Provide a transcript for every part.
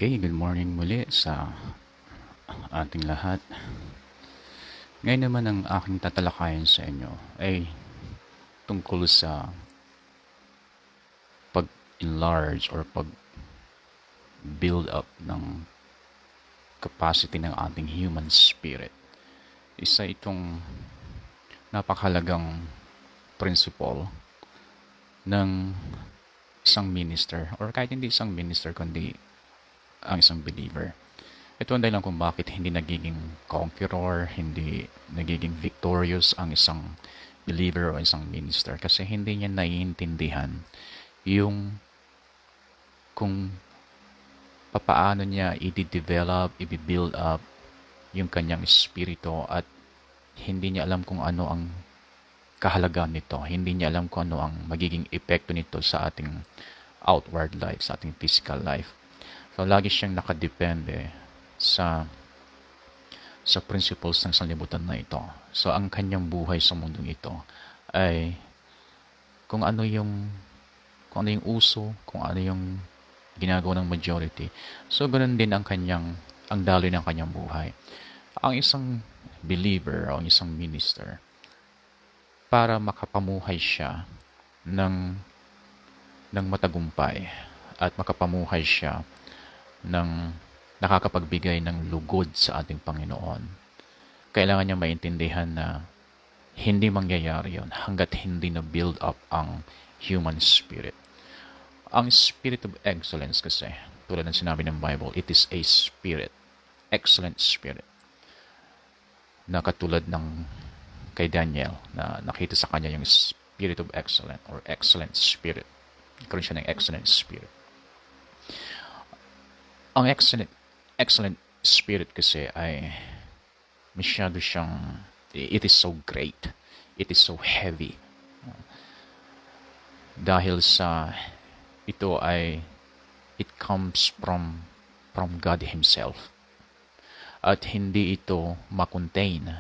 Okay, good morning muli sa ating lahat. Ngayon naman ang aking tatalakayin sa inyo ay tungkol sa pag-enlarge or pag-build up ng capacity ng ating human spirit. Isa itong napakahalagang principle ng isang minister or kahit hindi isang minister kundi ang isang believer. Ito ang dahilan kung bakit hindi nagiging conqueror, hindi nagiging victorious ang isang believer o isang minister. Kasi hindi niya naiintindihan yung kung papaano niya i-develop, i-build up yung kanyang espiritu at hindi niya alam kung ano ang kahalagaan nito. Hindi niya alam kung ano ang magiging epekto nito sa ating outward life, sa ating physical life. So, lagi siyang nakadepende sa principles ng sanlibutan na ito. So, ang kanyang buhay sa mundong ito ay kung ano yung uso, kung ano yung ginagawa ng majority. So, ganun din ang daloy ng kanyang buhay. Ang isang believer o ang isang minister, para makapamuhay siya ng matagumpay at makapamuhay siya ng nakakapagbigay ng lugod sa ating Panginoon, kailangan niya maintindihan na hindi mangyayari yon hanggat hindi na build up ang human spirit. Ang spirit of excellence kasi, tulad ng sinabi ng Bible, it is a spirit, excellent spirit, na katulad ng kay Daniel na nakita sa kanya yung spirit of excellence or excellent spirit. Nagkaroon siya ng excellent spirit. Ang excellent spirit kasi ay masyado siyang, it is so great, it is so heavy. Dahil sa ito ay it comes from God Himself. At hindi ito makontain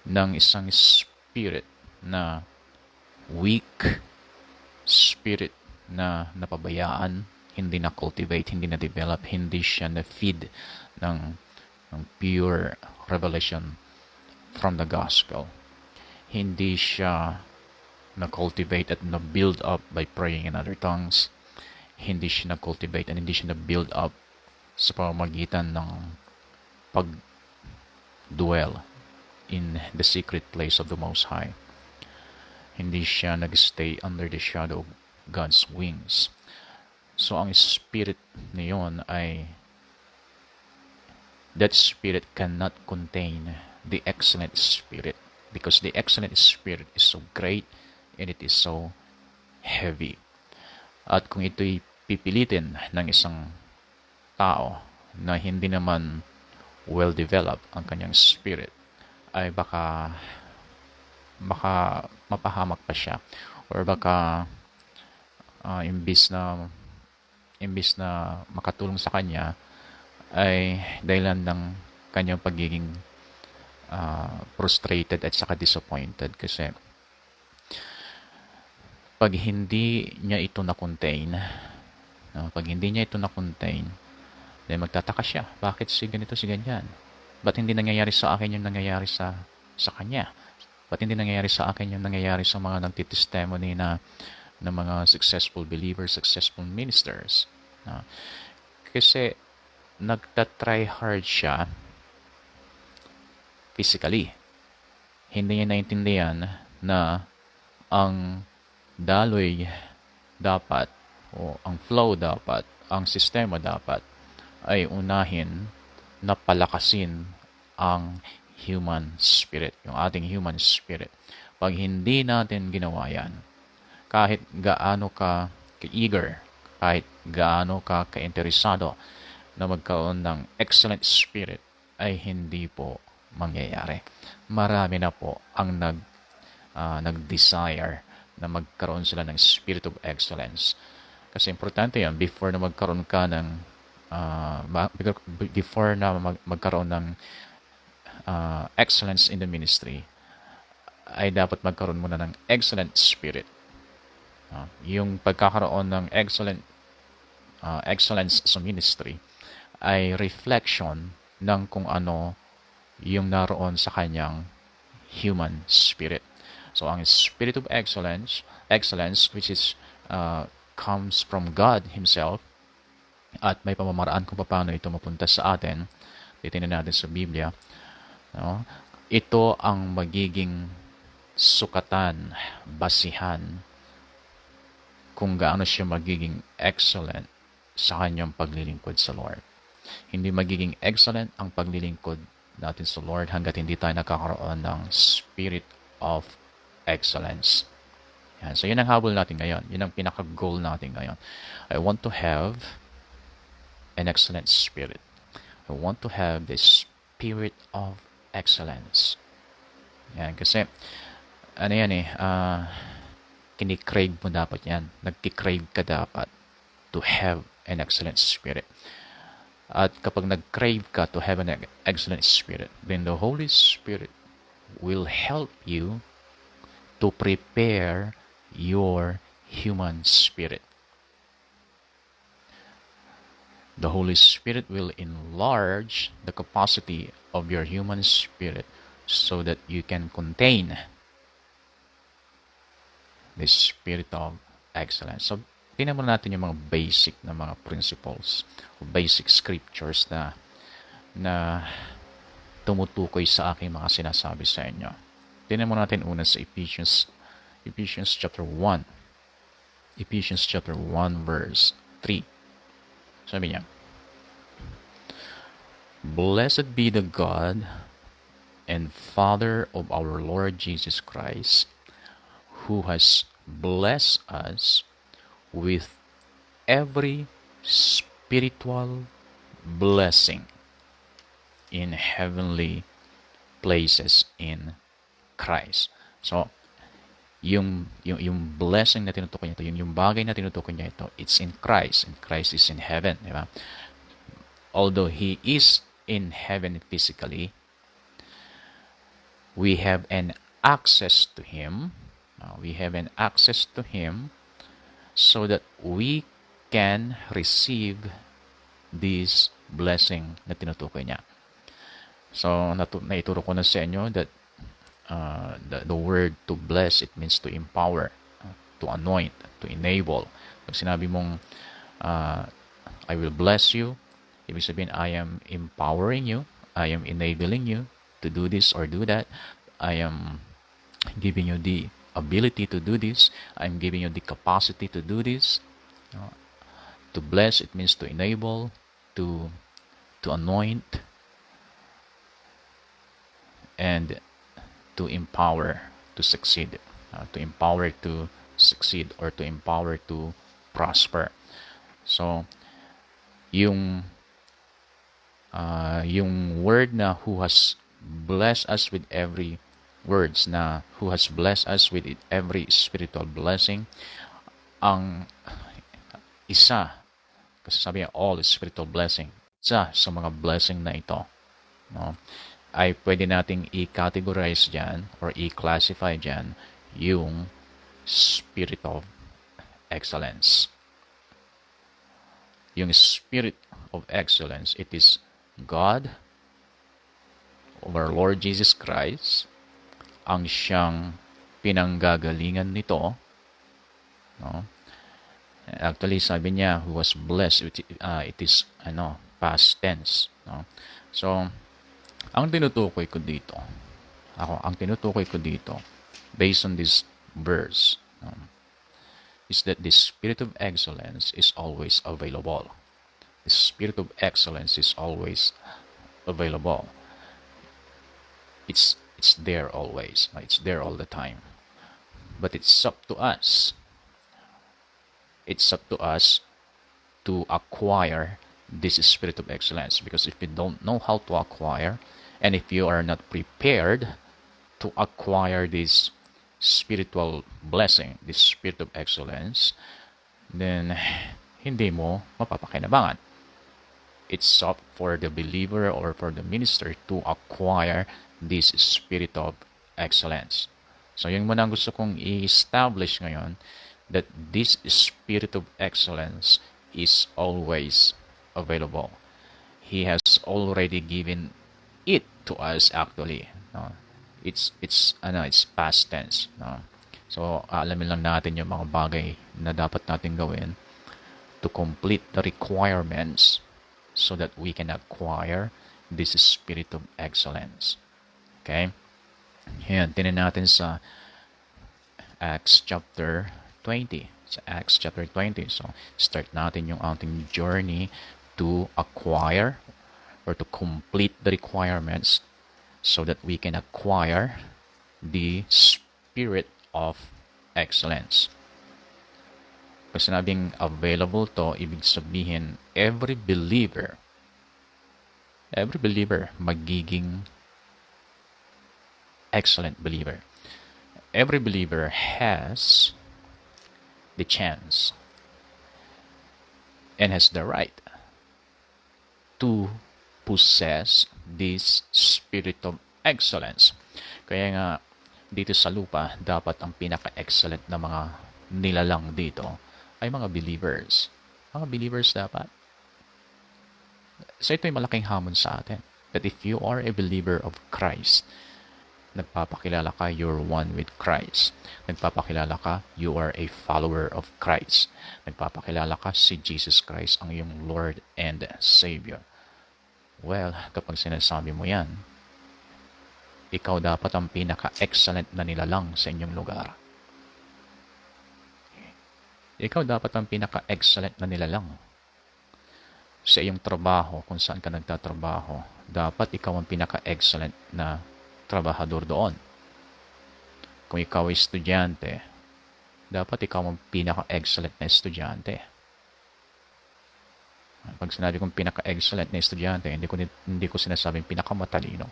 ng isang spirit na weak, spirit na napabayaan, hindi na cultivate, hindi na develop, hindi siya na feed ng pure revelation from the gospel. Hindi siya na cultivate at na build up by praying in other tongues. Hindi siya na cultivate and hindi siya na build up sa pamamagitan ng pag-dwell in the secret place of the Most High. Hindi siya nag-stay under the shadow of God's wings. So, ang spirit niyon ay, that spirit cannot contain the excellent spirit because the excellent spirit is so great and it is so heavy. At kung ito'y pipilitin ng isang tao na hindi naman well-developed ang kanyang spirit, ay baka mapahamak pa siya or baka imbis na makatulong sa kanya ay dahilan ng kanyang pagiging frustrated at saka disappointed kasi pag hindi niya ito na-contain, then magtataka siya, bakit si ganito, si ganyan? Ba't hindi nangyayari sa akin yung nangyayari sa kanya? Ba't hindi nangyayari sa akin yung nangyayari sa mga nagtitestimony na mga successful believers, successful ministers? Kasi nagtatry hard siya physically. Hindi niya naintindihan na ang daloy dapat o ang flow dapat, ang sistema dapat ay unahin na palakasin ang human spirit, yung ating human spirit. Pag hindi natin ginawa yan, kahit gaano ka eager, kahit gaano ka interesado na magkaroon ng excellent spirit, ay hindi po mangyayari. Marami na po ang nag-desire na magkaroon sila ng spirit of excellence. Kasi importante yan, before na magkaroon ka ng magkaroon ng excellence in the ministry, ay dapat magkaroon muna ng excellent spirit. Yung pagkakaroon ng excellence sa ministry ay reflection ng kung ano yung naroon sa kanyang human spirit. So, ang spirit of excellence which is comes from God Himself, at may pamamaraan kung paano ito mapunta sa atin. Titingnan natin sa Biblia. No? Ito ang magiging sukatan, basihan, kung gaano siya magiging excellent sa kanyang paglilingkod sa Lord. Hindi magiging excellent ang paglilingkod natin sa Lord hanggat hindi tayo nakakaroon ng spirit of excellence. Yan. So, yun ang habol natin ngayon. Yun ang pinaka-goal natin ngayon. I want to have an excellent spirit. I want to have the spirit of excellence. Yan. Kasi, ano yan kinikrave mo dapat yan. Nagkikrave ka dapat to have an excellent spirit. At kapag nag-crave ka to have an excellent spirit, then the Holy Spirit will help you to prepare your human spirit. The Holy Spirit will enlarge the capacity of your human spirit so that you can contain the spirit of excellence. So, tingnan muna natin yung mga basic na mga principles, basic scriptures na tumutukoy sa aking mga sinasabi sa inyo. Tingnan muna natin una sa Ephesians chapter 1. Ephesians chapter 1 verse 3. Sabi niya, Blessed be the God and Father of our Lord Jesus Christ, who has blessed us with every spiritual blessing in heavenly places in Christ. So, yung blessing na tinutukoy niya ito, yung bagay na tinutukoy niya ito, it's in Christ, and Christ is in heaven, di ba? Although He is in heaven physically, we have an access to Him. We have an access to Him so that we can receive this blessing na tinutukoy niya. So, naituro ko na sa inyo that the word to bless, it means to empower, to anoint, to enable. Pag sinabi mong, I will bless you, ibig sabihin, I am empowering you, I am enabling you to do this or do that. I am giving you the ability to do this. I'm giving you the capacity to do this. To bless, it means to enable, to anoint, and to empower to succeed. To empower to succeed or to empower to prosper. So, yung word na who has blessed us with every words na who has blessed us with every spiritual blessing, ang isa, kasi sabi niya all spiritual blessing, isa sa mga blessing na ito, no, ay pwede nating i-categorize dyan or i-classify dyan yung spirit of excellence. Yung spirit of excellence, it is God of our Lord Jesus Christ ang siyang pinanggagalingan nito, no? Actually, sabi niya who was blessed, it is past tense, no? So, ang tinutukoy ko dito, based on this verse, is that the spirit of excellence is always available. The spirit of excellence is always available. It's there always. It's there all the time. But it's up to us. It's up to us to acquire this spirit of excellence. Because if you don't know how to acquire, and if you are not prepared to acquire this spiritual blessing, this spirit of excellence, then hindi mo mapapakinabangan. It's up for the believer or for the minister to acquire this spirit of excellence. So, yung muna ang gusto kong i-establish ngayon, that this spirit of excellence is always available. He has already given it to us actually. No? It's past tense. No? So, alamin lang natin yung mga bagay na dapat natin gawin to complete the requirements so that we can acquire this spirit of excellence. Okay? Yan, tinan natin sa Acts chapter 20. Sa Acts chapter 20. So, start natin yung ating journey to acquire or to complete the requirements so that we can acquire the spirit of excellence. Pag sinabing available to, ibig sabihin, every believer magiging excellent believer. Every believer has the chance and has the right to possess this spirit of excellence. Kaya nga, dito sa lupa, dapat ang pinaka-excellent na mga nilalang dito ay mga believers. Mga believers dapat. So ito yung malaking hamon sa atin. That if you are a believer of Christ, nagpapakilala ka, you're one with Christ. Nagpapakilala ka, you are a follower of Christ. Nagpapakilala ka, si Jesus Christ ang iyong Lord and Savior. Well, kapag sinasabi mo yan, ikaw dapat ang pinaka-excellent na nilalang sa inyong lugar. Ikaw dapat ang pinaka-excellent na nilalang sa iyong trabaho, kung saan ka nagtatrabaho. Dapat ikaw ang pinaka-excellent na trabahador doon. Kung ikaw ay estudyante, dapat ikaw ang pinaka-excellent na estudyante. Pag sinabi kong pinaka-excellent na estudyante, hindi ko sinasabing pinakamatalino.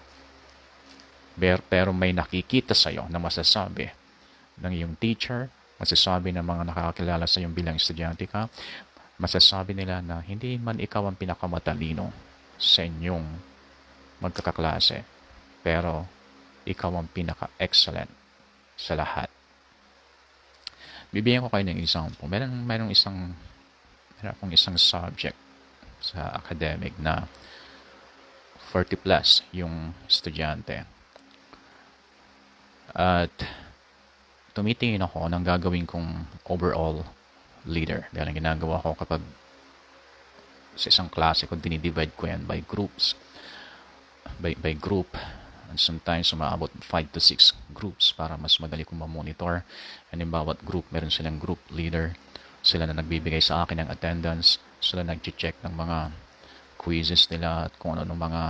Pero may nakikita sa'yo na masasabi ng iyong teacher, masasabi ng mga nakakilala sa iyong bilang estudyante ka, masasabi nila na hindi man ikaw ang pinakamatalino sa inyong magkakaklase, pero ikaw ang pinaka-excellent sa lahat. Bibigyan ko kayo ng example. Meron akong isang subject sa academic na 40 plus yung estudyante. At tumitingin ako ng gagawin kong overall leader. Dahil ang ginagawa ko kapag sa isang klase ko, dinidivide ko yan by groups. By group. And sometimes umaabot 5 to 6 groups para mas madali kong ma-monitor. And in bawat group, meron silang group leader. Sila na nagbibigay sa akin ng attendance. Sila nag-check ng mga quizzes nila at kung ano ng mga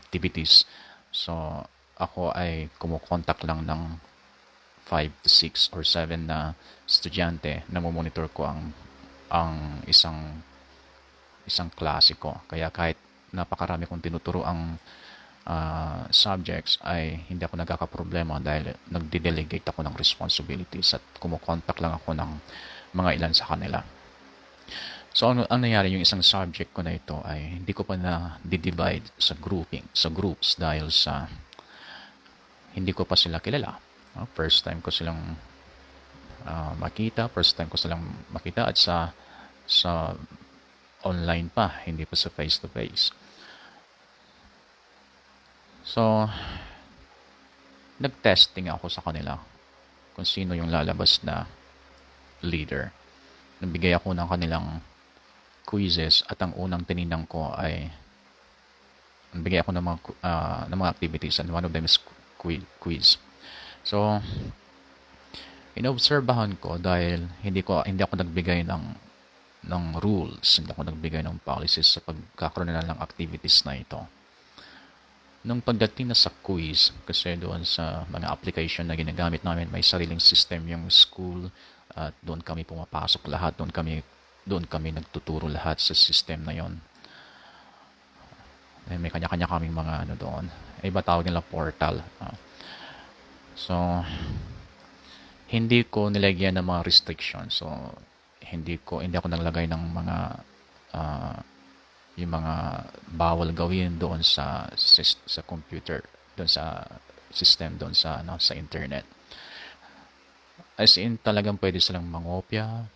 activities. So, ako ay kumukontak lang ng 5 to 6 or 7 na estudyante na monitor ko ang isang klase ko. Kaya kahit napakarami kong tinuturo ang subjects ay hindi ako nagkakaproblema dahil nagde-delegate ako ng responsibilities at kumukontak lang ako ng mga ilan sa kanila. So, ang nangyari yung isang subject ko na ito ay hindi ko pa na divide sa groups dahil sa hindi ko pa sila kilala. First time ko silang makita at sa online pa, hindi pa sa face to face. So, nag-testing ako sa kanila kung sino yung lalabas na leader. Nagbigay ako ng kanilang quizzes at ang unang tiningnan ko ay nagbigay ako ng mga activities and one of them is quiz. So, inobserbahan ko dahil hindi ako nagbigay ng rules, hindi ako nagbigay ng policies sa pagkakaroon nila ng activities na ito. Nung pagdating na sa quiz, kasi doon sa mga application na ginagamit namin, may sariling system yung school at doon kami pumapasok lahat, doon kami nagtuturo lahat sa system na yon. May kanya-kanya kaming mga doon. Iba tawag nila portal. So, hindi ko nilagyan ng mga restrictions. So, hindi ako naglagay ng mga yung mga bawal gawin doon sa computer, doon sa system, doon sa internet. As in, talagang pwede silang mangopya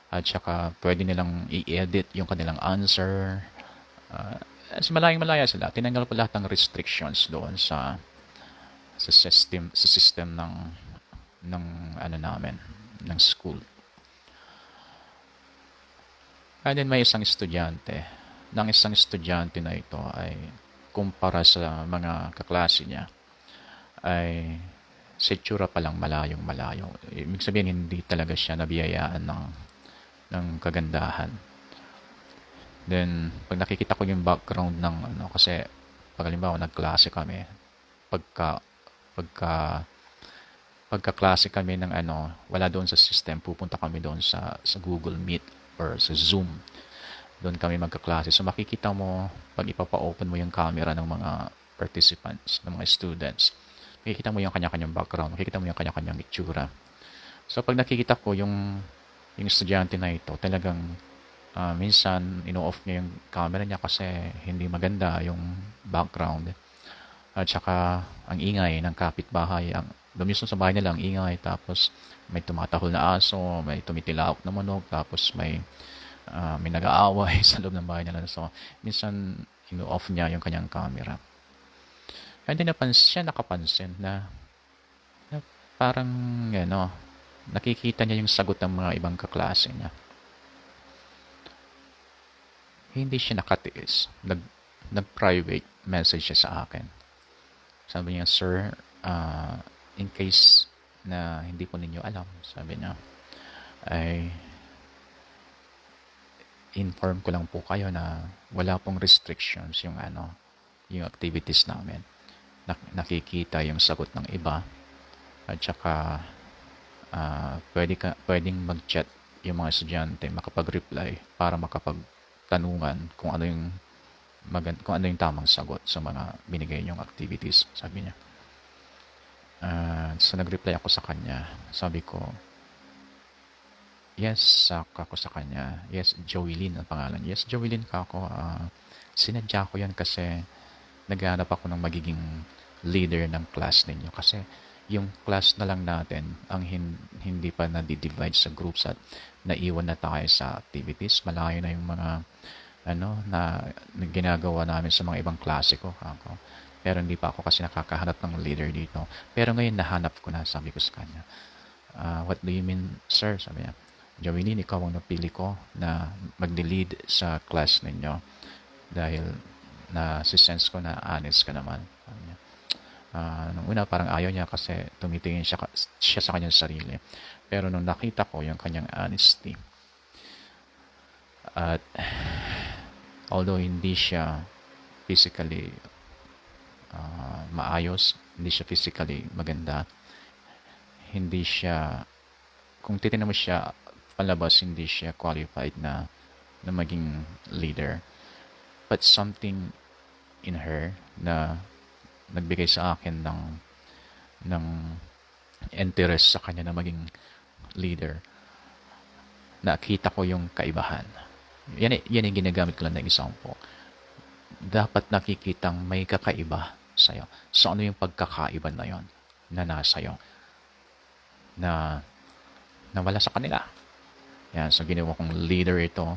at saka pwede nilang i-edit yung kanilang answer Malayang-malaya sila. Tinanggal ko lahat ng restrictions doon sa system ng ano namin, ng school. And then may isang estudyante na ito ay kumpara sa mga kaklase niya ay sa itsura pa lang malayong malayo. Ibig sabihin hindi talaga siya nabiyayaan ng kagandahan. Then pag nakikita ko yung background ng ano, kasi pag halimbawa nagklase kami, pagka pagka pagkaklase kami ng ano, wala doon sa system, pupunta kami doon sa Google Meet or sa Zoom. Doon kami magkaklase. So makikita mo, pag ipapa-open mo yung camera ng mga participants, ng mga students, makikita mo yung kanya-kanyang background, makikita mo yung kanya-kanyang itsura. So pag nakikita ko yung estudyante na ito, talagang minsan ino-off niya yung camera niya kasi hindi maganda yung background. At saka ang ingay ng kapitbahay, doon mismo sa bahay nila ang ingay, tapos may tumatahol na aso, may tumitilaok na manok, tapos may nag-aaway sa loob ng bahay nila. So minsan ino-off niya yung kanyang camera. And then siya nakapansin na parang nakikita niya yung sagot ng mga ibang kaklase niya. Hindi siya nakatiis. Nag-private message siya sa akin. Sabi niya, "Sir, in case na hindi po ninyo alam," sabi niya, ay inform ko lang po kayo na wala pong restrictions yung activities namin. Nakikita yung sagot ng iba, at saka pwedeng mag-chat yung mga estudyante, makapag-reply para makapagtanungan kung ano yung tamang sagot sa mga binigay niyong activities, sabi niya. So nag-reply ako sa kanya. Sabi ko, yes, ako sa kanya. Yes, Joelyn ang pangalan. Yes, Joelyn ka ako. Sinadya ko yan kasi naghahanap ako ng magiging leader ng class ninyo. Kasi yung class na lang natin ang hindi pa na-divide sa groups at naiwan na tayo sa activities. Malayo na yung mga na ginagawa namin sa mga ibang klase ko. Pero hindi pa ako kasi nakakahanap ng leader dito. Pero ngayon nahanap ko na, sabi ko sa kanya. What do you mean, sir? Sabi niya, Joelyn, ikaw ang napili ko na mag-lead sa class ninyo dahil sense ko na honest ka naman. Sabi niya. Nung una parang ayaw niya kasi tumitingin siya sa kanyang sarili. Pero nung nakita ko yung kanyang honesty, at although hindi siya physically maayos, hindi siya physically maganda, hindi siya, kung titignan mo siya palabas, hindi siya qualified na maging leader. But something in her na nagbigay sa akin ng interest sa kanya na maging leader. Nakita ko yung kaibahan. Yan yung ginagamit ko lang na example. Dapat nakikitang may kakaiba sa'yo. So ano yung pagkakaiba na yon na nasa'yo? Na wala sa kanila. Yan, so ginawa kong leader ito.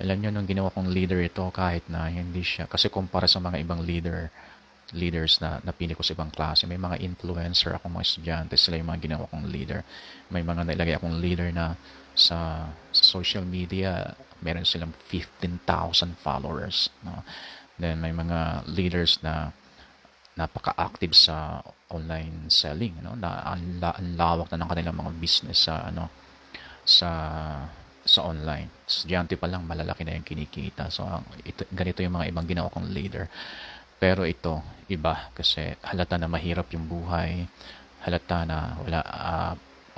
Alam nyo, nung ginawa kong leader ito, kahit na hindi siya, kasi kumpara sa mga ibang leaders na napili ko sa ibang klase, may mga influencer akong mga estudyante, sila yung mga ginawa kong leader. May mga nailagay akong leader na sa social media, meron silang 15,000 followers. No? Then may mga leaders na napaka-active sa online selling, na ang lawak na ng kanilang mga business sa online. Estudyante pa lang malalaki na yung kinikita. So ganito yung mga ibang ginawa kong leader. Pero ito iba kasi halata na mahirap yung buhay. Halata na wala,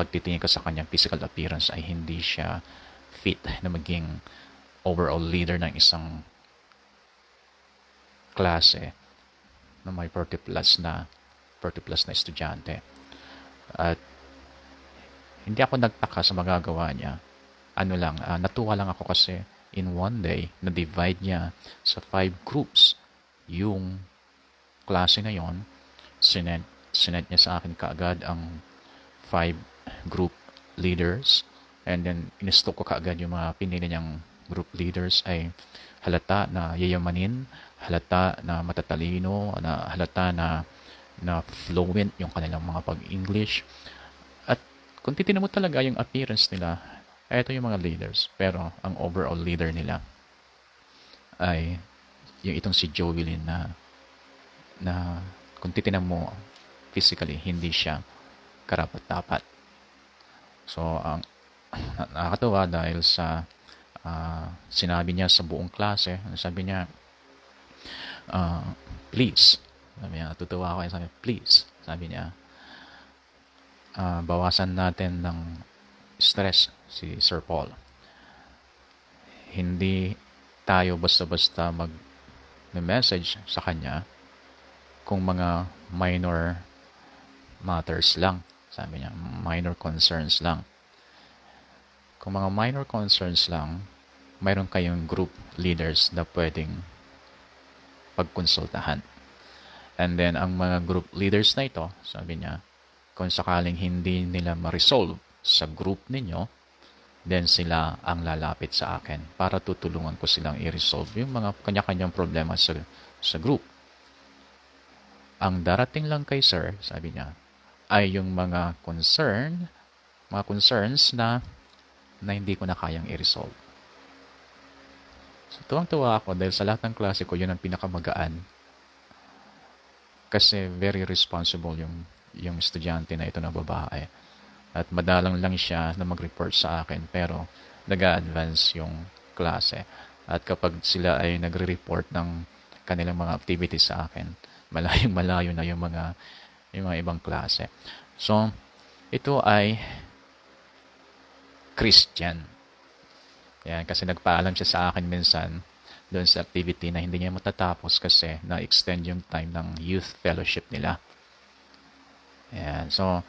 pagtitingin ka sa kanyang physical appearance ay hindi siya fit na maging overall leader ng isang klase na may 40 plus na estudyante. At hindi ako nagtaka sa magagawa niya. Natuwa lang ako kasi in one day, na-divide niya sa 5 groups yung klase na yon. Sinend niya sa akin kaagad ang 5 group leaders, and then inistok ko kaagad yung mga pinili niyang group leaders ay halata na yayamanin, halata na matatalino, na halata na fluent yung kanilang mga pag-English. At kung titignan mo talaga yung appearance nila, ito yung mga leaders. Pero ang overall leader nila ay yung itong si Jovelyn na kung titignan mo physically, hindi siya karapat-dapat. So, ang nakakatawa dahil sa sinabi niya sa buong klase, sabi niya, please, sabi niya, natutuwa ako, sabi niya, please, sabi niya, bawasan natin ng stress si Sir Paul. Hindi tayo basta-basta mag-message sa kanya kung mga minor matters lang. Sabi niya, minor concerns lang. Kung mga minor concerns lang, mayroon kayong group leaders na pwedeng pagkonsultahan. And then, ang mga group leaders na ito, sabi niya, kung sakaling hindi nila ma-resolve sa group ninyo, then sila ang lalapit sa akin para tutulungan ko silang i-resolve yung mga kanya-kanyang problema sa group. Ang darating lang kay Sir, sabi niya, ay yung mga concerns na hindi ko na kayang i-resolve. So, tuwang-tuwa ako dahil sa lahat ng klase ko, yun ang pinakamagaan. Kasi very responsible yung estudyante na ito na babae. At madalang lang siya na mag-report sa akin, pero nag-a-advance yung klase. At kapag sila ay nagre-report ng kanilang mga activities sa akin, malayong-malayo na yung mga ibang klase. So, ito ay Christian. Yan, kasi nagpaalam siya sa akin minsan doon sa activity na hindi niya matatapos kasi na-extend yung time ng youth fellowship nila. Yan, so,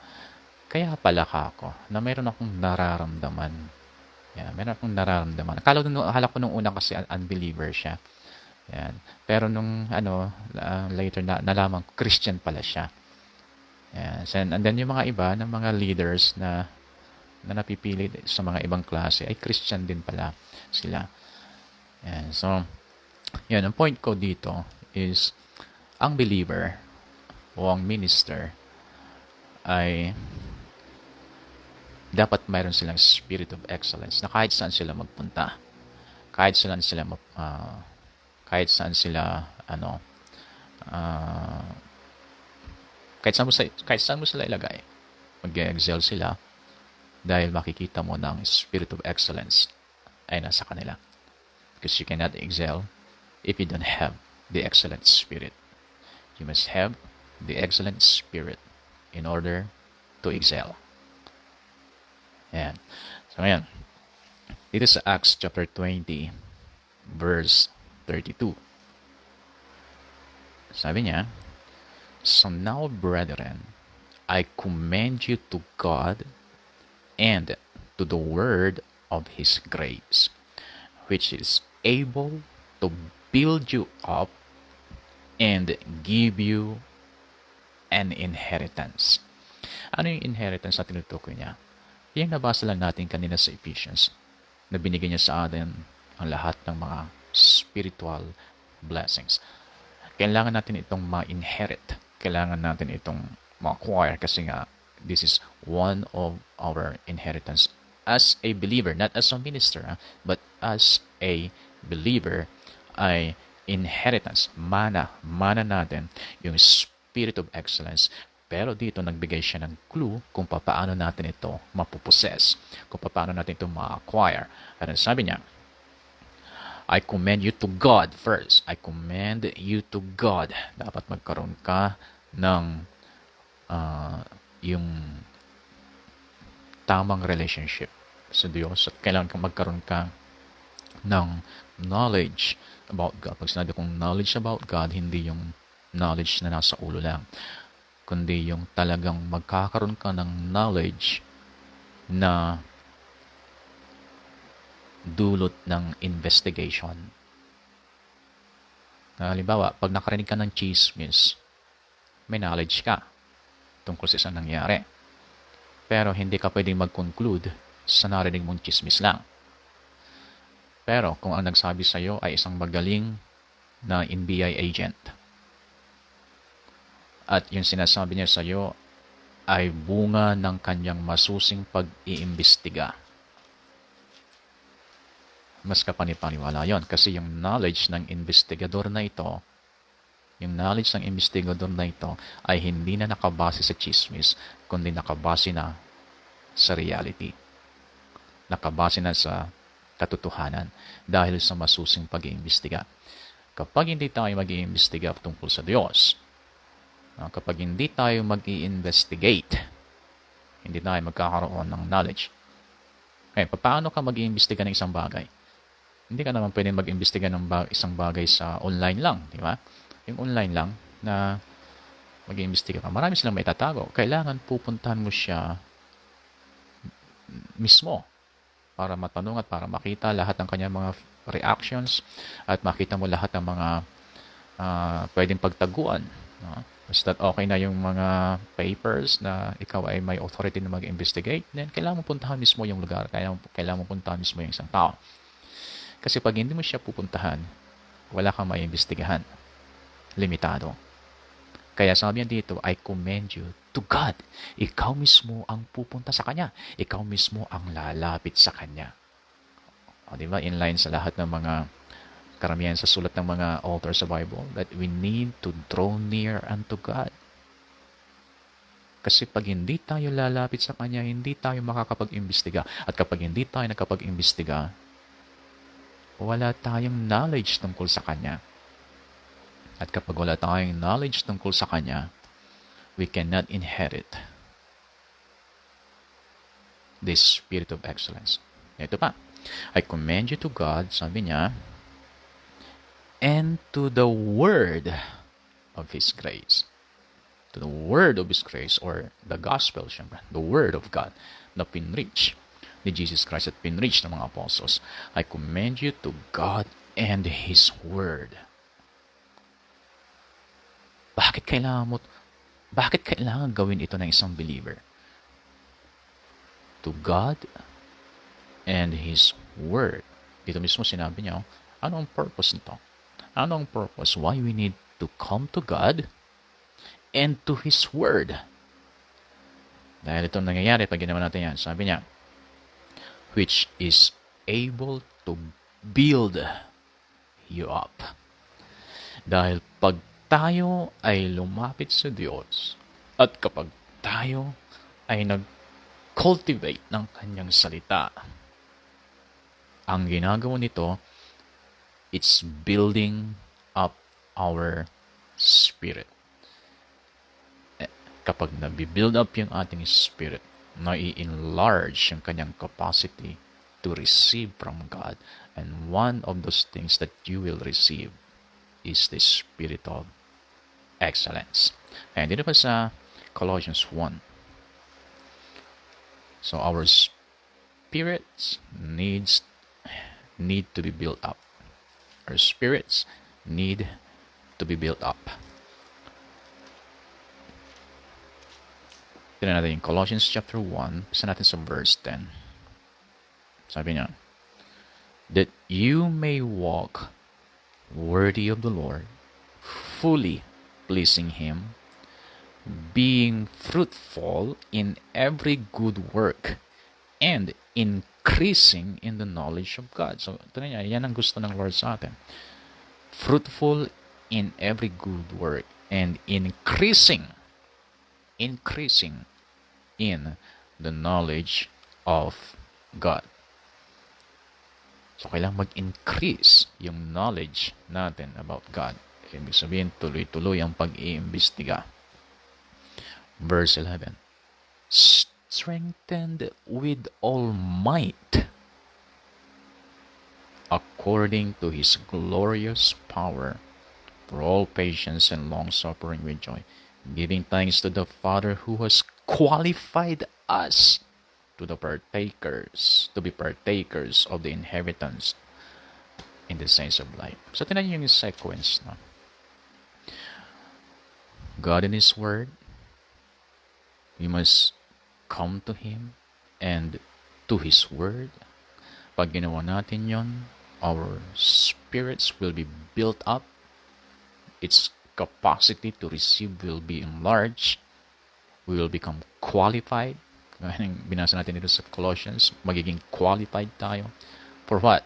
kaya pala ako na mayroon akong nararamdaman. Yan, mayroon akong nararamdaman. Akala ko nung una kasi unbeliever siya. Yan. Pero nung later nalaman ko Christian pala siya. Yan. And then yung mga iba ng mga leaders na napipili sa mga ibang klase ay Christian din pala sila. Yan. So, yan, ang point ko dito is ang believer o ang minister ay dapat mayroon silang spirit of excellence na kahit saan sila magpunta, kahit saan mo sila ilagay, mag-excel sila dahil makikita mo na ang spirit of excellence ay nasa kanila. Because you cannot excel if you don't have the excellent spirit. You must have the excellent spirit in order to excel. Ayan. So, ayan. Dito sa Acts chapter 20, verse 32. Sabi niya, so now, brethren, I commend you to God and to the word of His grace, which is able to build you up and give you an inheritance. Ano yung inheritance na tinutukoy niya? Yung nabasa lang natin kanina sa Ephesians, na binigay niya sa atin ang lahat ng mga spiritual blessings. Kailangan natin itong ma-inherit. Kailangan natin itong ma-acquire kasi nga, this is one of our inheritance as a believer, not as a minister, but as a believer ay inheritance, mana natin yung spirit of excellence. Pero dito nagbigay siya ng clue kung paano natin ito mapupossess, kung paano natin ito ma-acquire. At sabi niya, I commend you to God first. I commend you to God. Dapat magkaroon ka ng yung tamang relationship sa Diyos at kailangan kang magkaroon ka ng knowledge about God. Pag sinabi kong knowledge about God, hindi yung knowledge na nasa ulo lang, kundi yung talagang magkakaroon ka ng knowledge na dulot ng investigation. Halimbawa, pag nakarinig ka ng chismis, may knowledge ka tungkol sa isang nangyari. Pero hindi ka pwedeng mag-conclude sa narinig mong chismis lang. Pero kung ang nagsabi sa iyo ay isang magaling na NBI agent at yung sinasabi niya sa iyo ay bunga ng kanyang masusing pag-iimbestiga, mas kapanipaniwala yon. Kasi yung knowledge ng investigador na ito, ay hindi na nakabase sa chismis, kundi nakabase na sa reality. Nakabase na sa katotohanan dahil sa masusing pag-iimbestiga. Kapag hindi tayo mag-iimbestiga tungkol sa Diyos, kapag hindi tayo mag-i-investigate, hindi tayo magkakaroon ng knowledge. Paano ka mag-iimbestiga ng isang bagay? Hindi ka naman pwede mag-imbestiga ng isang bagay sa online lang, di ba? Yung online lang na mag-iimbestiga ka, marami silang may tatago. Kailangan pupuntahan mo siya mismo para matanong at para makita lahat ng kanyang mga reactions at makita mo lahat ng mga pwedeng pagtaguan. Basta okay na yung mga papers na ikaw ay may authority na mag-investigate, then kailangan mo puntahan mismo yung lugar, kailangan mo puntahan mismo yung isang tao. Kasi pag hindi mo siya pupuntahan, wala kang maiimbestigahan. Limitado. Kaya sabi niya dito, I commend you to God. Ikaw mismo ang pupunta sa Kanya. Ikaw mismo ang lalapit sa Kanya. Diba? Inline sa lahat ng mga karamihan sa sulat ng mga authors sa Bible that we need to draw near unto God. Kasi pag hindi tayo lalapit sa Kanya, hindi tayo makakapag-imbestiga. At kapag hindi tayo nakapag-imbestiga, wala tayong knowledge tungkol sa Kanya. At kapag wala tayong knowledge tungkol sa Kanya, we cannot inherit this spirit of excellence. Ito pa. I commend you to God, sabi niya, and to the word of His grace. To the word of His grace, or the gospel, syempre, the word of God, na pinreach ni Jesus Christ at pinreach ng mga apostles. I commend you to God and His word. Bakit kailangan gawin ito ng isang believer? To God and His word. Dito mismo sinabi niya, ano ang purpose nito? Ano ang purpose? Why we need to come to God and to His word? Dahil ito nangyayari pag ginawa natin yan. Sabi niya, which is able to build you up. Dahil pag tayo ay lumapit sa Diyos at kapag tayo ay nag-cultivate ng Kanyang salita, ang ginagawa nito, it's building up our spirit. Kapag nabibuild up yung ating spirit, na-enlarge yung kanyang capacity to receive from God. And one of those things that you will receive is the spirit of excellence. And dito pa sa Colossians 1. So our spirits need to be built up. Our spirits need to be built up. Tignan natin yung Colossians chapter 1, bisa natin sa verse 10. Sabi niya, that you may walk worthy of the Lord, fully pleasing Him, being fruitful in every good work, and increasing in the knowledge of God. So, ito na niya, yan ang gusto ng Lord sa atin. Fruitful in every good work, and increasing in the knowledge of God. So, kailangan mag-increase yung knowledge natin about God. Ibig sabihin, tuloy-tuloy ang pag-iimbestiga. Verse 11. Strengthened with all might, according to His glorious power, for all patience and long-suffering with joy, giving thanks to the Father who has qualified us to be partakers of the inheritance in the saints of light. So, tinan niyo yung sequence. No? God in His Word, we must come to Him and to His Word. Pag ginawa natin yon, our spirits will be built up, its capacity to receive will be enlarged, we will become qualified. Binasa natin dito sa Colossians, magiging qualified tayo. For what?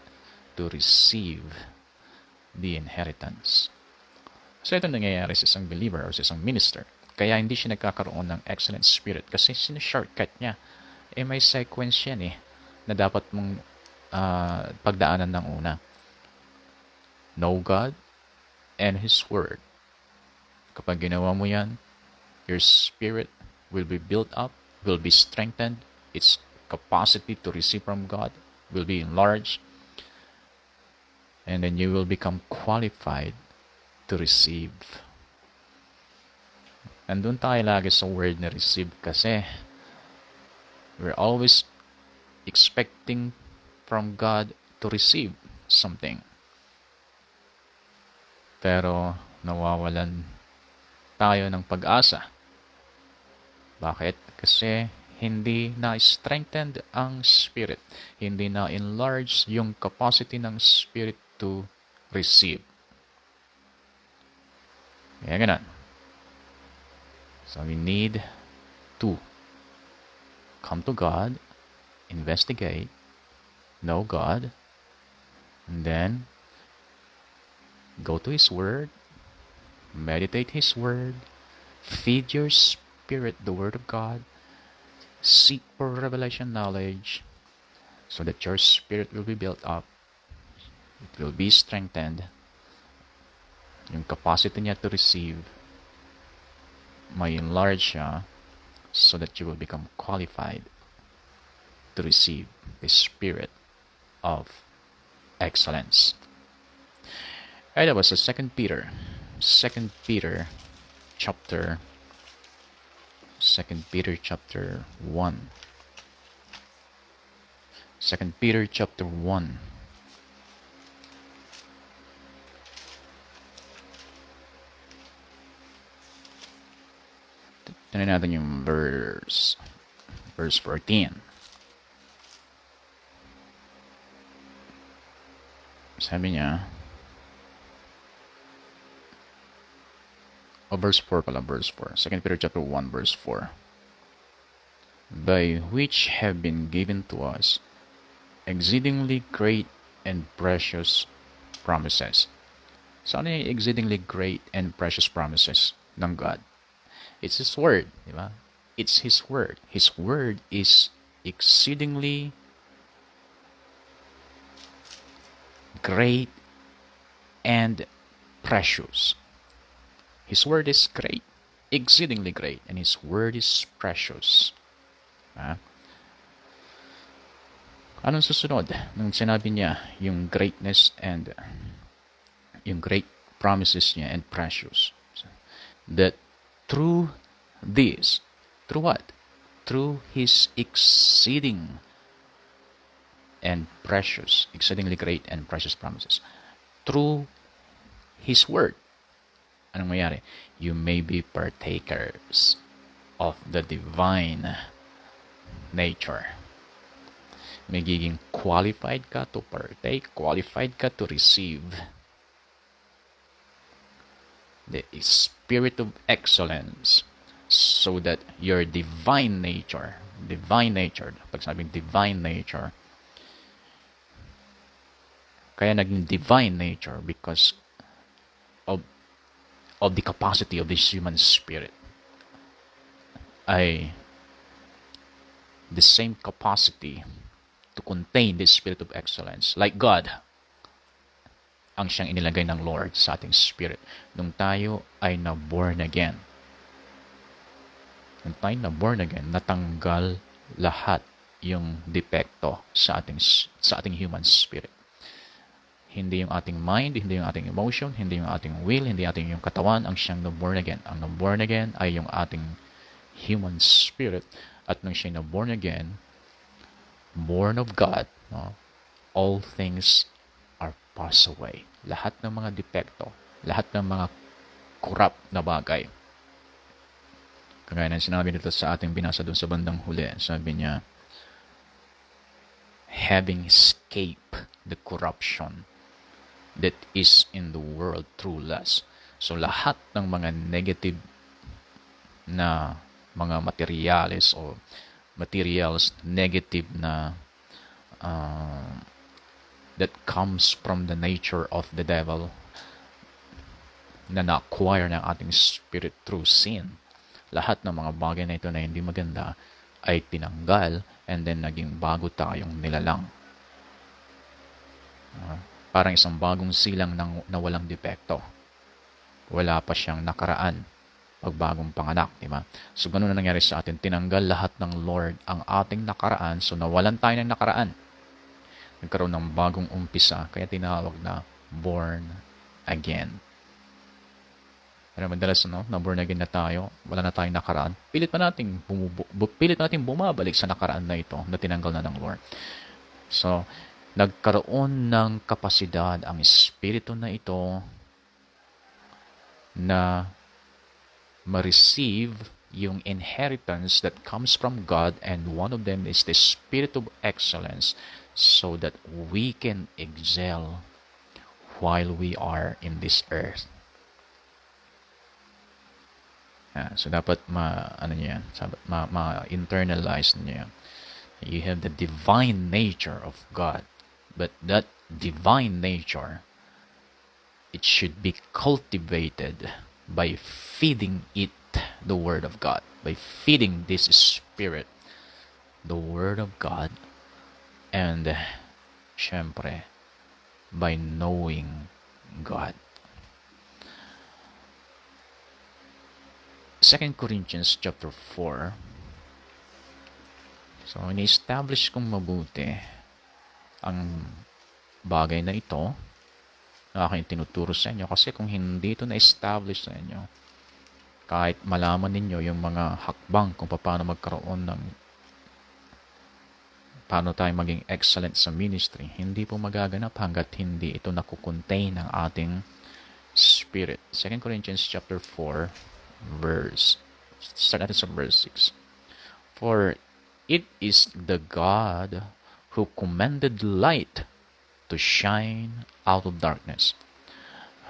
To receive the inheritance. So ito nangyayari sa isang believer o sa isang minister. Kaya hindi siya nagkakaroon ng excellent spirit kasi sinashortcut niya. May sequence yan na dapat mong pagdaanan ng una. Know God and His Word. Kapag ginawa mo yan, your spirit will be built up, will be strengthened, its capacity to receive from God will be enlarged, and then you will become qualified to receive. Andun tayo lagi sa word na receive kasi we're always expecting from God to receive something. Pero nawawalan tayo ng pag-asa. Bakit? Kasi hindi na-strengthened ang spirit. Hindi na-enlarge yung capacity ng spirit to receive. Kaya ganun. So we need to come to God, investigate, know God, and then go to His Word, meditate His Word, feed your spirit the Word of God, seek for revelation knowledge, so that your spirit will be built up, it will be strengthened, yung capacity niya to receive, may enlarge siya, so that you will become qualified to receive the spirit of excellence. That was the 2 Peter chapter 1. 2 Peter chapter 1. Tignan natin yung verse 14. Sabi niya, verse 4 pala, verse 4. 2 Peter chapter 1, verse 4. By which have been given to us exceedingly great and precious promises. So ano yung exceedingly great and precious promises ng God? It's His Word, di ba? It's His Word. His Word is exceedingly great and precious. His Word is great, exceedingly great, and His Word is precious. Anong susunod nung sinabi niya yung greatness and yung great promises niya and precious? That through this, through what? Through His exceeding and precious, exceedingly great and precious promises. Through His Word. Anong mayari? You may be partakers of the divine nature. Magiging qualified ka to partake, qualified ka to receive the spirit of excellence, so that your divine nature, pag sabing divine nature, kaya naging divine nature because of the capacity of this human spirit ay the same capacity to contain this spirit of excellence. Like God, ang siyang inilagay ng Lord sa ating spirit. Nung tayo ay na-born again. Natanggal lahat yung depekto sa ating human spirit. Hindi yung ating mind, hindi yung ating emotion, hindi yung ating will, hindi ating yung katawan ang siyang na-born again. Ang na-born again ay yung ating human spirit. At nung siya na-born again, born of God, all things are passed away. Lahat ng mga depekto, lahat ng mga corrupt na bagay. Kagaya ng sinabi nito sa ating binasa doon sa bandang huli, sabi niya, having escaped the corruption that is in the world through lust. So lahat ng mga negative na mga materials, negative na that comes from the nature of the devil na na-acquire ng ating spirit through sin. Lahat ng mga bagay na ito na hindi maganda ay tinanggal and then naging bago tayong nilalang. Parang isang bagong silang na walang depekto. Wala pa siyang nakaraan pag bagong panganak, di ba? So, ganun na nangyari sa atin. Tinanggal lahat ng Lord ang ating nakaraan. So, nawalan tayo ng nakaraan. Nagkaroon ng bagong umpisa. Kaya tinawag na born again. Pero madalas, na born again na tayo, wala na tayong nakaraan. Pilit pa natin bumabalik sa nakaraan na ito na tinanggal na ng Lord. So, nagkaroon ng kapasidad ang Espiritu na ito na ma-receive yung inheritance that comes from God, and one of them is the Spirit of excellence, so that we can excel while we are in this earth. So dapat ma-internalize niyo yan. You have the divine nature of God, but that divine nature, it should be cultivated by feeding it the Word of God, by feeding this Spirit the Word of God, and syempre by knowing God. 2 Corinthians chapter 4. So, ini-establish kong mabuti ang bagay na ito na aking tinuturo sa inyo, kasi kung hindi ito na-establish sa inyo, kahit malaman ninyo yung mga hakbang kung paano magkaroon ng paano tayo maging excellent sa ministry, hindi po magaganap hanggat hindi ito nakukontain ng ating spirit. 2 Corinthians chapter 4 start natin sa verse 6. For it is the God who commanded light to shine out of darkness,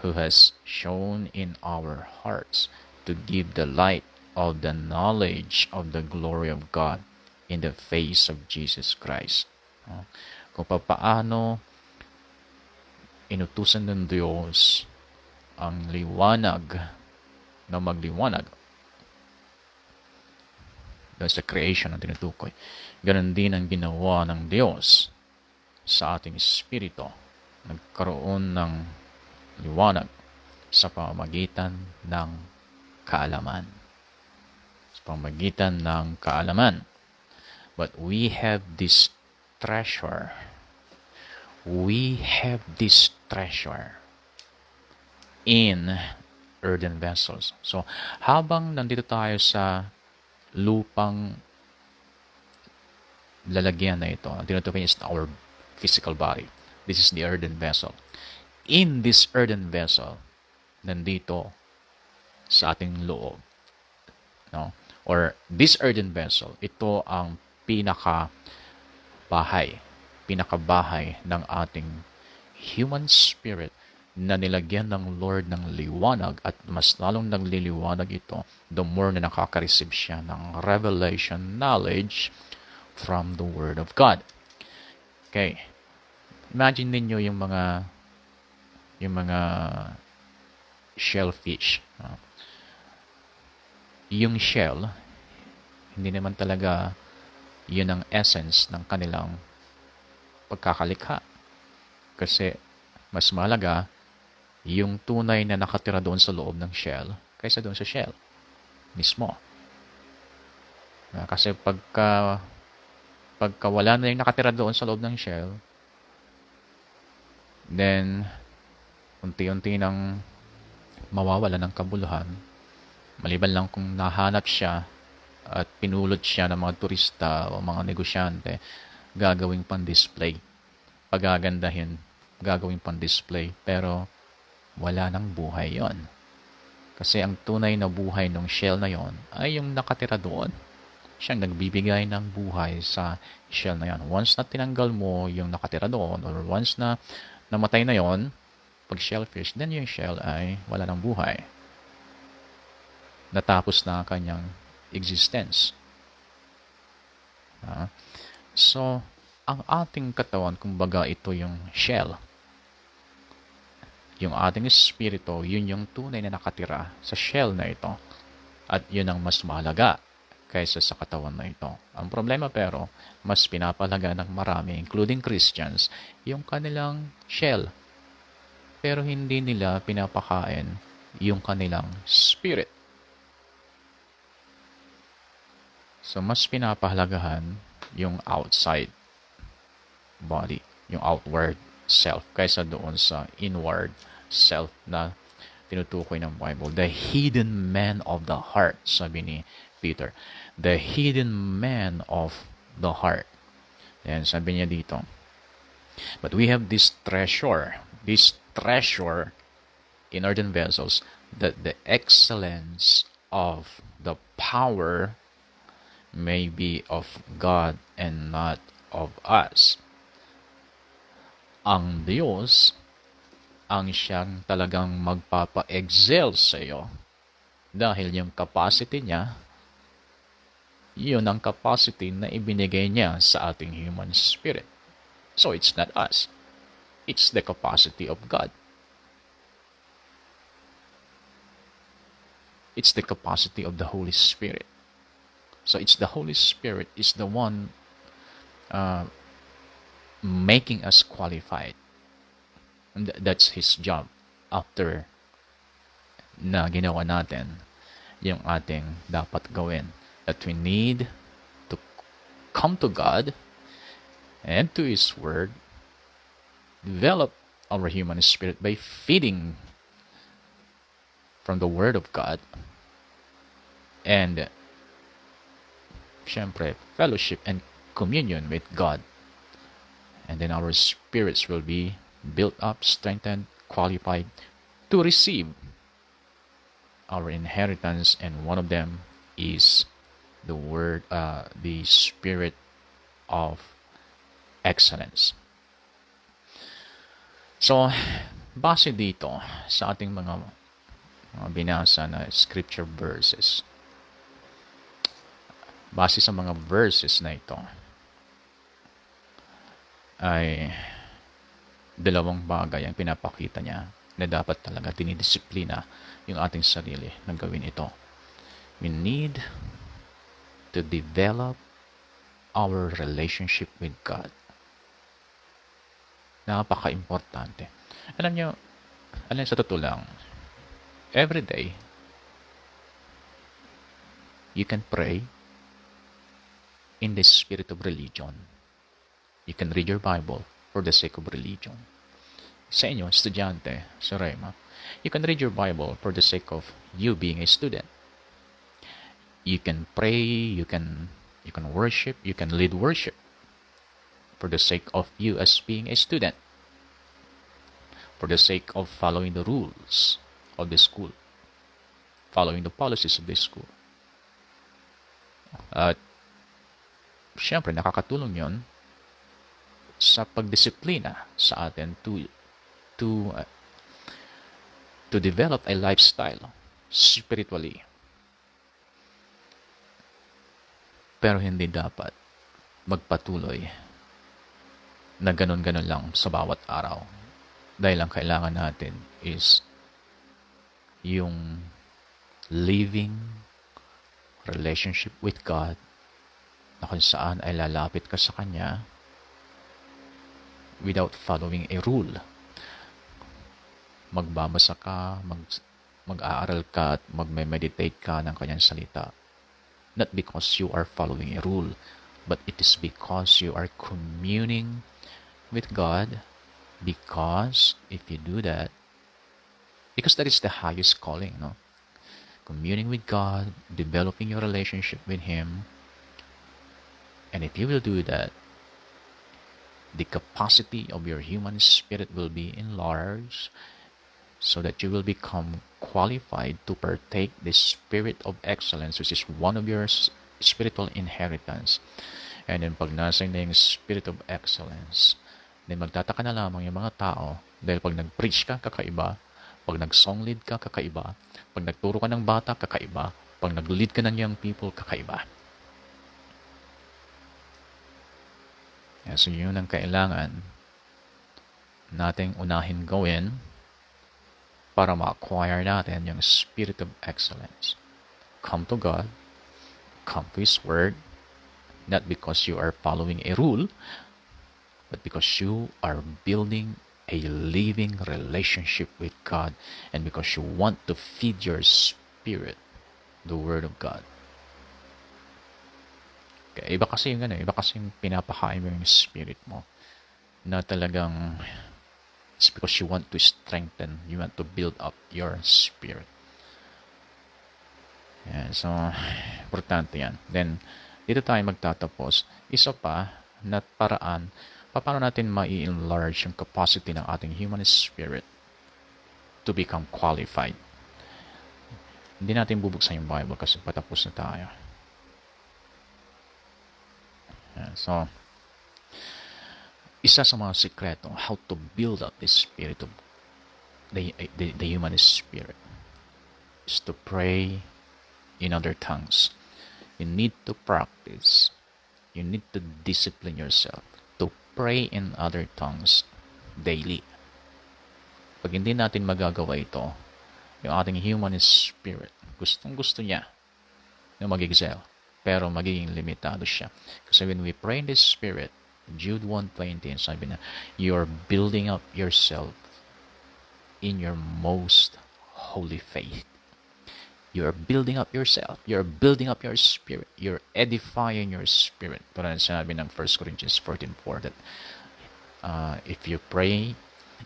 who has shone in our hearts to give the light of the knowledge of the glory of God in the face of Jesus Christ. Kung paano inutusan ng Diyos ang liwanag na magliwanag dahil sa creation na tinutukoy. Ganon din ang ginawa ng Diyos sa ating espiritu. Nagkaroon ng liwanag sa pamamagitan ng kaalaman. Sa pamamagitan ng kaalaman. But we have this treasure. We have this treasure in earthen vessels. So, habang nandito tayo sa lupang lalagyan na ito, ang tinutukoy is our physical body. This is the earthen vessel. In this earthen vessel, nandito sa ating loob. No? Or this earthen vessel, ito ang pinakabahay ng ating human spirit na nilagyan ng Lord ng liwanag, at mas lalong nagliliwanag ito the more na nakaka-receive siya ng revelation knowledge from the Word of God. Okay. Imagine ninyo yung mga shellfish. Yung shell, hindi naman talaga yun ang essence ng kanilang pagkakalikha. Kasi mas mahalaga yung tunay na nakatira doon sa loob ng shell kaysa doon sa shell mismo. Kasi pagka wala na yung nakatira doon sa loob ng shell, then unti-unti nang mawawala ng kabuluhan, maliban lang kung nahanap siya at pinulot siya ng mga turista o mga negosyante, gagawing pan-display. Pagagandahin, gagawing pan-display, pero wala nang buhay yon. Kasi ang tunay na buhay ng shell na yon ay yung nakatira doon. Siyang nagbibigay ng buhay sa shell na yan. Once na tinanggal mo yung nakatira doon, or once na namatay na yon, pag shellfish, then yung shell ay wala ng buhay. Natapos na ang kanyang existence. So, ang ating katawan, kumbaga ito yung shell. Yung ating espiritu, yun yung tunay na nakatira sa shell na ito. At yun ang mas mahalaga kaysa sa katawan na ito. Ang problema pero, mas pinapalaga ng marami, including Christians, yung kanilang shell. Pero hindi nila pinapakain yung kanilang spirit. So, mas pinapahalagahan yung outside body, yung outward self, kaysa doon sa inward self na tinutukoy ng Bible. The hidden man of the heart, sabi ni Peter. The hidden man of the heart. Yan, sabi niya dito. But we have this treasure in earthen vessels, that the excellence of the power may be of God and not of us. Ang Diyos ang siyang talagang magpapa-excel sa iyo, dahil yung capacity niya, yun ang capacity na ibinigay niya sa ating human spirit. So it's not us. It's the capacity of God. It's the capacity of the Holy Spirit. So it's the Holy Spirit is the one making us qualified. And that's His job after na ginawa natin yung ating dapat gawin. That we need to come to God and to His Word, develop our human spirit by feeding from the Word of God, and syempre, fellowship and communion with God. And then our spirits will be built up, strengthened, qualified to receive our inheritance, and one of them is the spirit of excellence. So, base dito sa ating mga binasa na scripture verses, base sa mga verses na ito, ay dalawang bagay ang pinapakita niya na dapat talaga dinidisiplina yung ating sarili na gawin ito. We need to develop our relationship with God. Napaka-importante. Alam sa totoo lang, every day, you can pray in the spirit of religion. You can read your Bible for the sake of religion. Sa inyo, estudyante, sa Rema, you can read your Bible for the sake of you being a student. You can pray, you can worship, you can lead worship for the sake of you as being a student, for the sake of following the rules of the school, following the policies of the school. At syempre, nakakatulong yon sa pagdisiplina sa atin to develop a lifestyle spiritually. Pero hindi dapat magpatuloy na ganon-ganon lang sa bawat araw. Dahil ang kailangan natin is yung living relationship with God, na kung saan ay lalapit ka sa Kanya without following a rule. Magbabasa ka, mag-aaral ka at magme-meditate ka ng Kanyang salita. Not because you are following a rule, but it is because you are communing with God. Because if you do that, because that is the highest calling, no? Communing with God, developing your relationship with Him. And if you will do that, the capacity of your human spirit will be enlarged, so that you will become qualified to partake the spirit of excellence, which is one of your spiritual inheritance. And then pag nasa na yung spirit of excellence, then magtataka na lamang yung mga tao dahil pag nag-preach ka, kakaiba. Pag nag-song lead ka, kakaiba. Pag nagturo ka ng bata, kakaiba. Pag nag-lead ka ng young people, kakaiba. So yun ang kailangan nating unahin gawin para ma-acquire natin yung spirit of excellence. Come to God, come to His Word, not because you are following a rule, but because you are building a living relationship with God and because you want to feed your spirit the Word of God. Kaya iba kasi yung pinapakain mo yung spirit mo na talagang it's because you want to strengthen, you want to build up your spirit. Yeah, so, importante yan. Then, dito tayo magtatapos. Isa pa na paraan, paano natin ma-enlarge yung capacity ng ating human spirit to become qualified. Hindi natin bubuksan yung Bible kasi patapos na tayo. Yeah, so, isa sa mga sikreto how to build up the spirit of the human spirit is to pray in other tongues. You need to practice. You need to discipline yourself to pray in other tongues daily. Pag hindi natin magagawa ito, yung ating human spirit, gustong-gusto niya na mag-excel, pero magiging limitado siya. Kasi when we pray in the Spirit, Jude 1:20, sabi na, you're building up yourself in your most holy faith. You're building up yourself. You're building up your spirit. You're edifying your spirit. Parang sinabi ng 1 Corinthians 14:4 that if you pray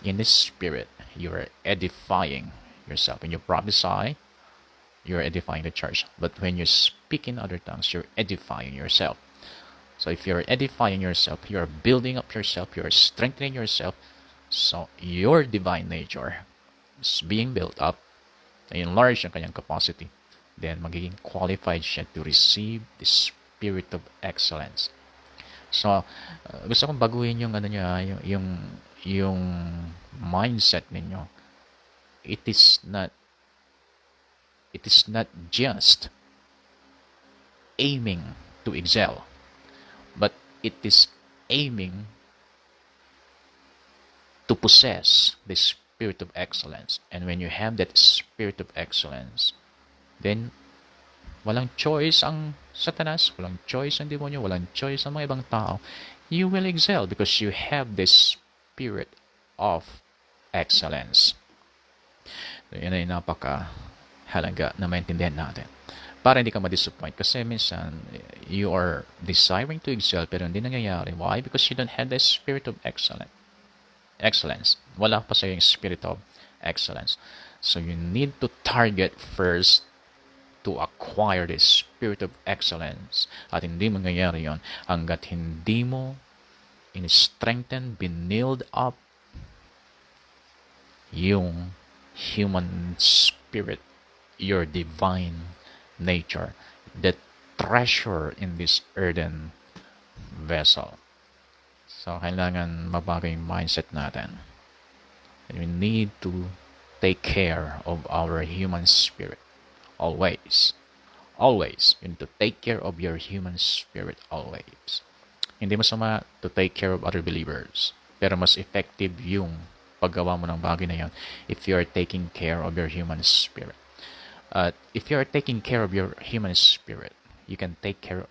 in the Spirit, you're edifying yourself. When you prophesy, you're edifying the church. But when you speak in other tongues, you're edifying yourself. So if you're edifying yourself, you're building up yourself, you're strengthening yourself. So your divine nature is being built up, enlarge ang kanyang capacity, then magiging qualified siya to receive the spirit of excellence. So, gusto kong baguhin yung yung mindset ninyo. It is not just aiming to excel, but it is aiming to possess the spirit of excellence. And when you have that spirit of excellence, then walang choice ang Satanas, walang choice ang demonyo, walang choice ang mga ibang tao. You will excel because you have this spirit of excellence. So, yun ay napaka-halaga na maintindihan natin. Para hindi ka ma-disappoint. Kasi minsan, you are desiring to excel pero hindi nangyayari. Why? Because you don't have the spirit of excellence. Wala pa sa yung spirit of excellence. So you need to target first to acquire the spirit of excellence. At hindi mangyayari yon hanggat hindi mo in-strengthen, build up yung human spirit, your divine nature, the treasure in this earthen vessel. So, kailangan mabago yung mindset natin. We need to take care of our human spirit. Always. Always. You need to take care of your human spirit always. Hindi masama to take care of other believers. Pero mas effective yung paggawa mo ng bagay na yan if you are taking care of your human spirit. If you are taking care of your human spirit, you can take care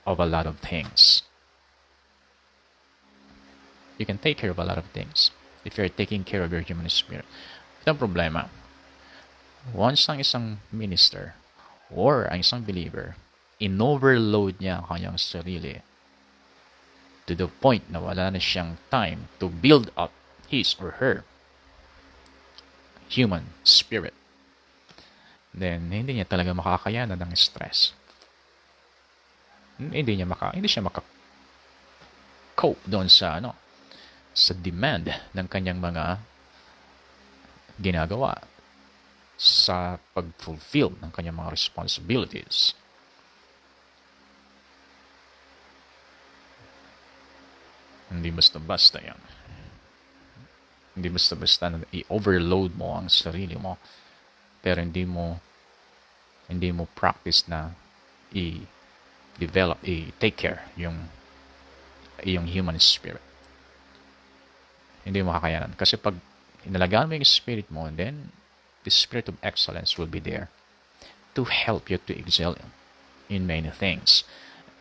of a lot of things. You can take care of a lot of things if you're taking care of your human spirit. Ito ang problema. Once ang isang minister or ang isang believer, in-overload niya ang kanyang sarili to the point na wala na siyang time to build up his or her human spirit, then hindi niya talaga makakayanan ng stress. Hindi siya maka-cope doon sa sa demand ng kanyang mga ginagawa sa pag-fulfill ng kanyang mga responsibilities. Hindi basta-basta yan. Hindi basta-basta na i-overload mo ang sarili mo, pero hindi mo practice na i-develop, i-take care yung human spirit. Hindi mo kakayanan. Kasi pag inalagaan mo yung spirit mo, then the spirit of excellence will be there to help you to excel in many things.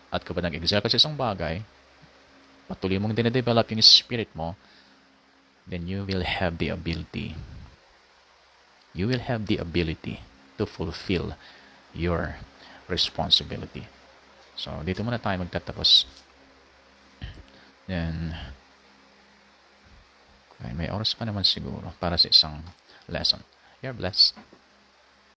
At kapag nag-excel ka sa isang bagay, patuloy mong dinedevelop yung spirit mo, then you will have the ability to fulfill your responsibility. So, dito muna tayo magtatapos. Then, may oras pa naman siguro para sa isang lesson. You're blessed.